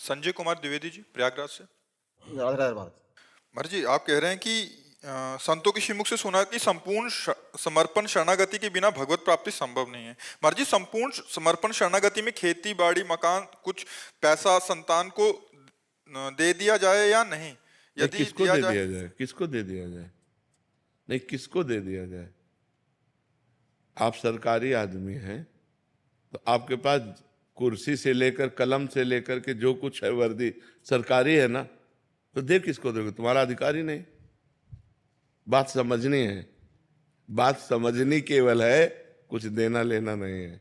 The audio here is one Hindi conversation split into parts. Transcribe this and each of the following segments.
संजय कुमार द्विवेदी जी, प्रयागराज से। राधे राधे भारत। मर जी, आप कह रहे हैं कि संतों के श्रीमुख से सुना कि संपूर्ण समर्पण शरणागति के बिना भगवत प्राप्ति संभव नहीं है। मर जी, संपूर्ण समर्पण शरणागति में खेती बाड़ी मकान कुछ पैसा संतान को दे दिया जाए या नहीं? नहीं, यदि किसको दिया दे जाए, दिया जाए? किसको दे दिया जाए? नहीं, किसको दे दिया जाए? आप सरकारी आदमी हैं तो आपके पास कुर्सी से लेकर कलम से लेकर के जो कुछ है वर्दी सरकारी है ना, तो दे किसको दोगे? तुम्हारा अधिकार ही नहीं। बात समझनी है, बात समझनी केवल है, कुछ देना लेना नहीं है।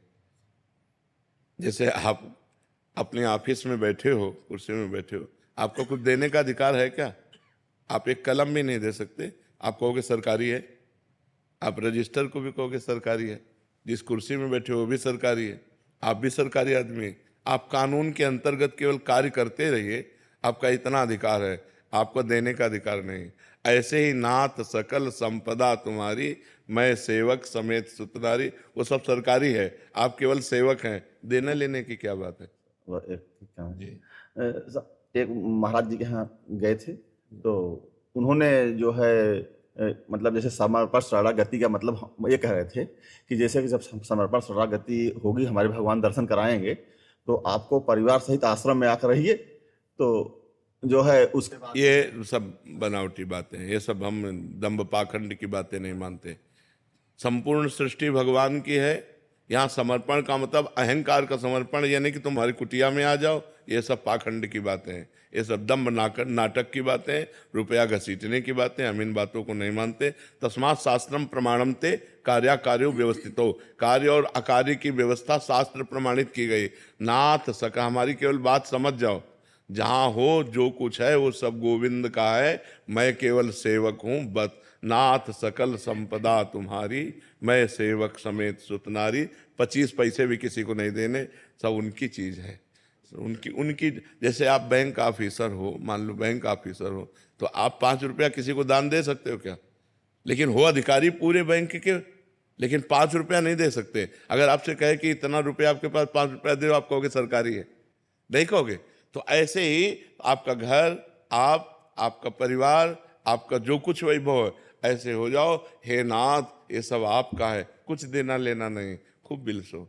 जैसे आप अपने ऑफिस में बैठे हो, कुर्सी में बैठे हो, आपको कुछ देने का अधिकार है क्या? आप एक कलम भी नहीं दे सकते। आप कहोगे सरकारी है, आप रजिस्टर को भी कहोगे सरकारी है, जिस कुर्सी में बैठे हो वो भी सरकारी है, आप भी सरकारी आदमी हैं। आप कानून के अंतर्गत केवल कार्य करते रहिए, आपका इतना अधिकार है, आपको देने का अधिकार नहीं। ऐसे ही नाथ सकल संपदा तुम्हारी, मैं सेवक समेत सुतनारी, वो सब सरकारी है, आप केवल सेवक हैं। देने लेने की क्या बात है? क्या है? जी। एक महाराज जी के यहाँ गए थे, तो उन्होंने जो है मतलब जैसे समर्पण शरणागति का मतलब हम ये कह रहे थे कि जैसे कि जब समर्पण शरणागति होगी, हमारे भगवान दर्शन कराएंगे, तो आपको परिवार सहित आश्रम में आकर रहिए, तो जो है उसके बाद ये सब बनावटी बातें हैं, ये सब हम दंभ पाखंड की बातें नहीं मानते। संपूर्ण सृष्टि भगवान की है। यहाँ समर्पण का मतलब अहंकार का समर्पण, यानी कि तुम्हारी कुटिया में आ जाओ, ये सब पाखंड की बातें हैं, ये सब दंभ नाटक की बातें हैं, रुपया घसीटने की बातें। हम इन बातों को नहीं मानते। तस्मात् शास्त्रम प्रमाणम ते कार्याकार्यो व्यवस्थितो, कार्य और अकार्य की व्यवस्था शास्त्र प्रमाणित की गई। नाथ सका, हमारी केवल बात समझ जाओ, जहाँ हो जो कुछ है वो सब गोविंद का है, मैं केवल सेवक हूँ बस। नाथ सकल संपदा तुम्हारी, मैं सेवक समेत सुतनारी। 25 पैसे भी किसी को नहीं देने, सब उनकी चीज है, उनकी उनकी। जैसे आप बैंक ऑफिसर हो, मान लो बैंक ऑफिसर हो, तो आप 5 रुपया किसी को दान दे सकते हो क्या? लेकिन हो अधिकारी पूरे बैंक के, लेकिन 5 रुपया नहीं दे सकते। अगर आपसे कहे कि इतना रुपया आपके पास, 5 रुपया दे, आप कहोगे सरकारी है? नहीं कहोगे। तो ऐसे ही आपका घर, आपका परिवार, आपका जो कुछ वैभव है, ऐसे हो जाओ, हे नाथ ये सब आपका है, कुछ देना लेना नहीं। खूब बिलसो,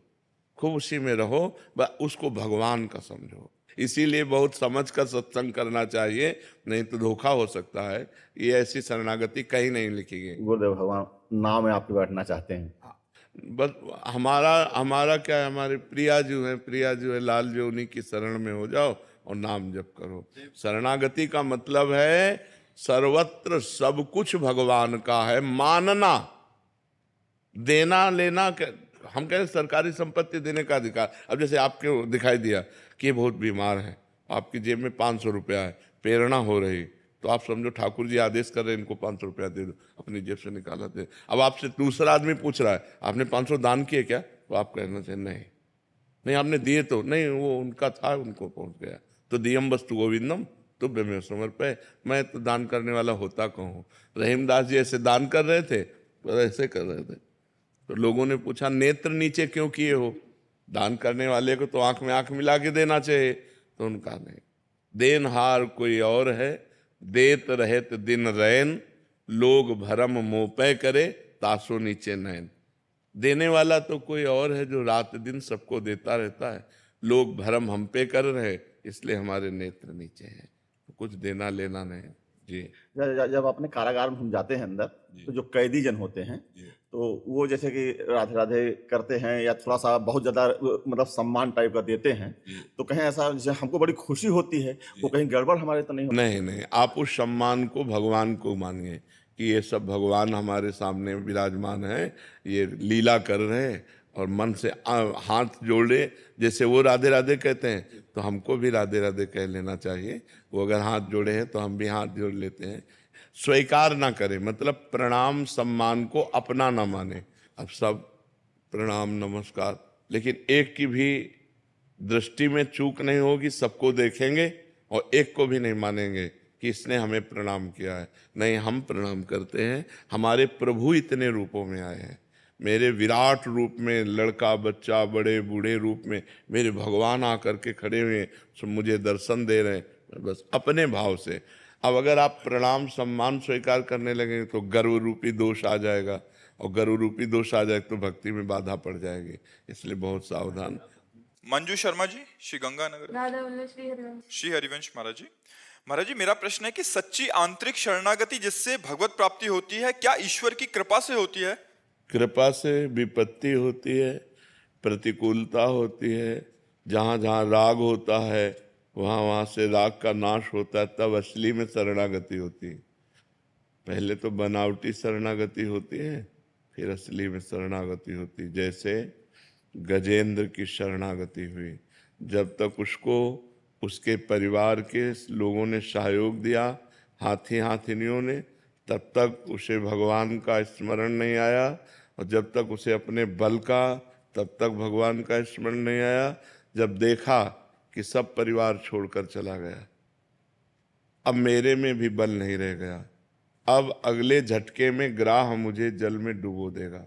खूब उसी में रहो, बस उसको भगवान का समझो। इसीलिए बहुत समझ कर सत्संग करना चाहिए, नहीं तो धोखा हो सकता है। ये ऐसी शरणागति कहीं नहीं लिखी गई। गुरुदेव भगवान नाम में आपके बैठना चाहते हैं। बस हमारा हमारा क्या है, हमारे प्रिया जो है, प्रिया जो है, लाल जो, उन्हीं की शरण में हो जाओ और नाम जप करो। शरणागति का मतलब है सर्वत्र सब कुछ भगवान का है, मानना। देना लेना हम कह रहे सरकारी संपत्ति देने का अधिकार। अब जैसे आपको दिखाई दिया कि ये बहुत बीमार है, आपकी जेब में 500 रुपया है, प्रेरणा हो रही, तो आप समझो ठाकुर जी आदेश कर रहे हैं इनको 500 रुपया दे दो, अपनी जेब से निकाला दे। अब आपसे दूसरा आदमी पूछ रहा है आपने 500 दान किए क्या, तो आप कहना चाहिए नहीं, नहीं आपने दिए तो नहीं, वो उनका था, उनको पहुंच गया। तो दियम वस्तु गोविंदम तुभ्य में समर्पय, मैं तो दान करने वाला होता कहूँ। रहीमदास जी ऐसे दान कर रहे थे, तो ऐसे कर रहे थे, तो लोगों ने पूछा नेत्र नीचे क्यों किए हो? दान करने वाले को तो आंख में आंख मिला के देना चाहिए। तो उनका नहीं, देनहार कोई और है, देत रहत दिन रैन, लोग भरम मोपय करे, तासो नीचे नैन। देने वाला तो कोई और है जो रात दिन सबको देता रहता है, लोग भरम हम पे कर रहे, इसलिए हमारे नेत्र नीचे हैं। तो कुछ देना लेना नहीं। जी जब अपने कारागार में हम जाते हैं अंदर, तो जो कैदी जन होते हैं, तो वो जैसे कि राधे राधे करते हैं या थोड़ा सा बहुत ज्यादा मतलब सम्मान टाइप का देते हैं, तो कहीं ऐसा जैसे हमको बड़ी खुशी होती है, वो कहीं गड़बड़ हमारे तो नहीं होती? नहीं नहीं, आप उस सम्मान को भगवान को मानिए कि ये सब भगवान हमारे सामने विराजमान है, ये लीला कर रहे हैं, और मन से हाथ जोड़े। जैसे वो राधे राधे कहते हैं तो हमको भी राधे राधे कह लेना चाहिए। वो अगर हाथ जोड़े हैं तो हम भी हाथ जोड़ लेते हैं। स्वीकार ना करें, मतलब प्रणाम सम्मान को अपना ना माने। अब सब प्रणाम नमस्कार, लेकिन एक की भी दृष्टि में चूक नहीं होगी, सबको देखेंगे और एक को भी नहीं मानेंगे कि इसने हमें प्रणाम किया है। नहीं, हम प्रणाम करते हैं, हमारे प्रभु इतने रूपों में आए हैं। मेरे विराट रूप में लड़का बच्चा बड़े बूढ़े रूप में मेरे भगवान आकर के खड़े हुए हैं, सो मुझे दर्शन दे रहे हैं, बस अपने भाव से। अब अगर आप प्रणाम सम्मान स्वीकार करने लगेंगे तो गर्व रूपी दोष आ जाएगा, और गर्व रूपी दोष आ जाए तो भक्ति में बाधा पड़ जाएगी, इसलिए बहुत सावधान। मंजू शर्मा जी, श्री गंगानगर। राधा वल्लभ श्री हरिवंश। श्री हरिवंश महाराज जी मेरा प्रश्न है कि सच्ची आंतरिक शरणागति जिससे भगवत प्राप्ति होती है, क्या ईश्वर की कृपा से होती है? कृपा से विपत्ति होती है, प्रतिकूलता होती है, जहाँ जहाँ राग होता है वहाँ वहाँ से राग का नाश होता है, तब असली में शरणागति होती है। पहले तो बनावटी शरणागति होती है, फिर असली में शरणागति होती है। जैसे गजेंद्र की शरणागति हुई, जब तक उसको उसके परिवार के लोगों ने सहयोग दिया, हाथी हाथिनियों ने, तब तक उसे भगवान का स्मरण नहीं आया, और जब तक उसे अपने बल का, तब तक भगवान का स्मरण नहीं आया। जब देखा कि सब परिवार छोड़कर चला गया, अब मेरे में भी बल नहीं रह गया, अब अगले झटके में ग्राह मुझे जल में डुबो देगा,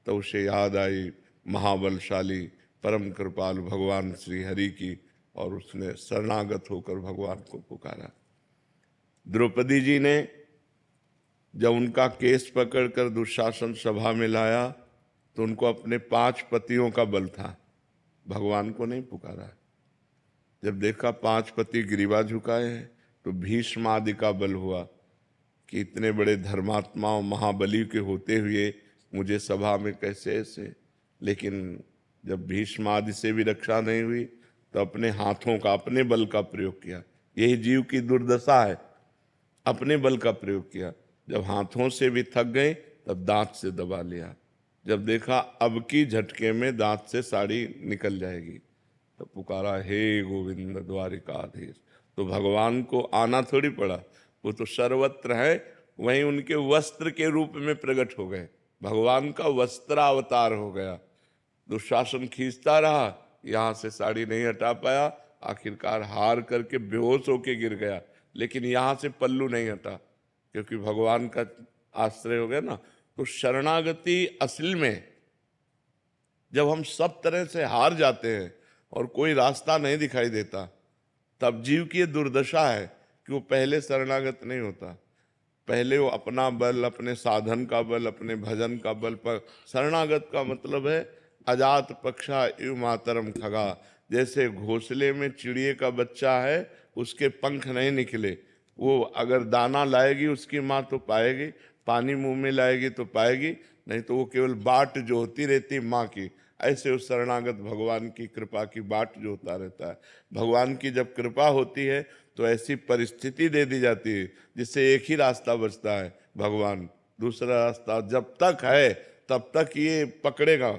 तो उसे याद आई महाबलशाली परम कृपालु भगवान श्री हरि की, और उसने शरणागत होकर भगवान को पुकारा। द्रौपदी जी ने जब उनका केस पकड़कर दुशासन सभा में लाया तो उनको अपने 5 पतियों का बल था, भगवान को नहीं पुकारा। जब देखा 5 पति ग्रीवा झुकाए हैं तो भीष्म आदि का बल हुआ कि इतने बड़े धर्मात्माओं महाबली के होते हुए मुझे सभा में कैसे ऐसे। लेकिन जब भीष्म आदि से भी रक्षा नहीं हुई तो अपने हाथों का, अपने बल का प्रयोग किया। यही जीव की दुर्दशा है, अपने बल का प्रयोग किया। जब हाथों से भी थक गए तब दांत से दबा लिया। जब देखा अब की झटके में दांत से साड़ी निकल जाएगी तो पुकारा, हे गोविंद द्वारिकाधीश। तो भगवान को आना थोड़ी पड़ा, वो तो सर्वत्र है, वहीं उनके वस्त्र के रूप में प्रकट हो गए, भगवान का वस्त्रावतार हो गया। दुशासन खींचता रहा, यहाँ से साड़ी नहीं हटा पाया, आखिरकार हार करके बेहोश होके गिर गया, लेकिन यहाँ से पल्लू नहीं हटा क्योंकि भगवान का आश्रय हो गया ना। तो शरणागति असल में जब हम सब तरह से हार जाते हैं और कोई रास्ता नहीं दिखाई देता, तब जीव की ये दुर्दशा है कि वो पहले शरणागत नहीं होता। पहले वो अपना बल, अपने साधन का बल, अपने भजन का बल पर। शरणागत का मतलब है अजात पक्षा इव मातरम खगा। जैसे घोंसले में चिड़िए का बच्चा है, उसके पंख नहीं निकले, वो अगर दाना लाएगी उसकी माँ तो पाएगी, पानी मुंह में लाएगी तो पाएगी, नहीं तो वो केवल बाट जो होती रहती माँ की। ऐसे उस शरणागत भगवान की कृपा की बाट जो होता रहता है। भगवान की जब कृपा होती है तो ऐसी परिस्थिति दे दी जाती है जिससे एक ही रास्ता बचता है, भगवान। दूसरा रास्ता जब तक है तब तक ये पकड़ेगा।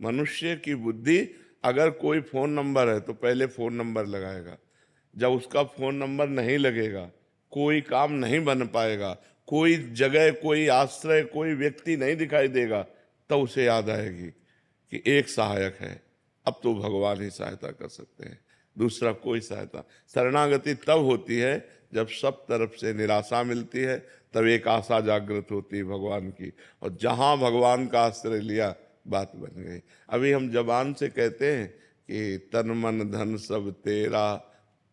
मनुष्य की बुद्धि, अगर कोई फ़ोन नंबर है तो पहले फ़ोन नंबर लगाएगा, जब उसका फ़ोन नंबर नहीं लगेगा कोई काम नहीं बन पाएगा, कोई जगह, कोई आश्रय, कोई व्यक्ति नहीं दिखाई देगा, तब उसे याद आएगी कि एक सहायक है, अब तो भगवान ही सहायता कर सकते हैं, दूसरा कोई सहायता। शरणागति तब होती है जब सब तरफ से निराशा मिलती है, तब एक आशा जागृत होती है भगवान की, और जहाँ भगवान का आश्रय लिया बात बन गई। अभी हम जबान से कहते हैं कि तन मन धन सब तेरा,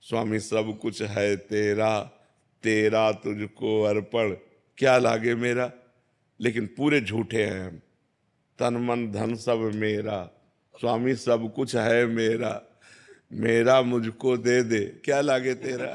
स्वामी सब कुछ है तेरा, तेरा तुझको अर्पण क्या लागे मेरा, लेकिन पूरे झूठे हैं हम। तन मन धन सब मेरा, स्वामी सब कुछ है मेरा, मेरा मुझको दे दे क्या लागे तेरा।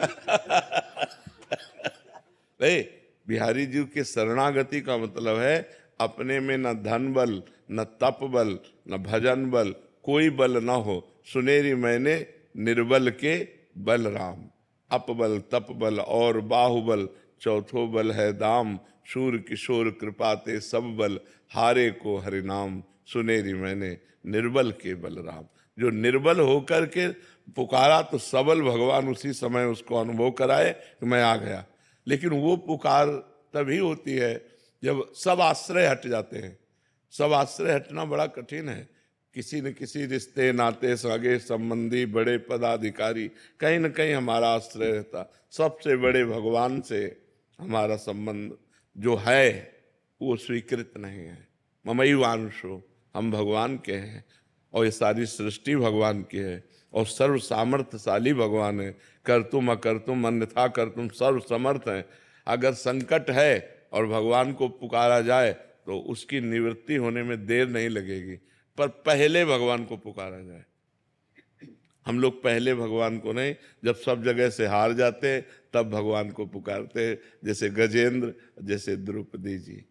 भाई बिहारी जी के शरणागति का मतलब है अपने में न धन बल, न तप बल, न भजन बल, कोई बल न हो। सुनेरी मैंने निर्बल के बल राम, अपबल तप बल और बाहुबल, चौथो बल है दाम, शूर किशोर कृपाते सब बल, हारे को हरिनाम, सुनेरी मैंने निर्बल के बल राम। जो निर्बल होकर के पुकारा तो सबल भगवान उसी समय उसको अनुभव कराए कि मैं आ गया। लेकिन वो पुकार तभी होती है जब सब आश्रय हट जाते हैं। सब आश्रय हटना बड़ा कठिन है। किसी न किसी रिश्ते नाते सगे संबंधी बड़े पदाधिकारी कहीं न कहीं हमारा आश्रय रहता। सबसे बड़े भगवान से हमारा संबंध जो है वो स्वीकृत नहीं है। ममई वांशो, हम भगवान के हैं और ये सारी सृष्टि भगवान की है और सर्व सामर्थ्यशाली भगवान है। कर्तुम अकर्तुम अन्यथा कर्तुम सर्व समर्थ हैं। अगर संकट है और भगवान को पुकारा जाए तो उसकी निवृत्ति होने में देर नहीं लगेगी, पर पहले भगवान को पुकारा जाए। हम लोग पहले भगवान को नहीं, जब सब जगह से हार जाते तब भगवान को पुकारते, जैसे गजेंद्र, जैसे द्रौपदी जी।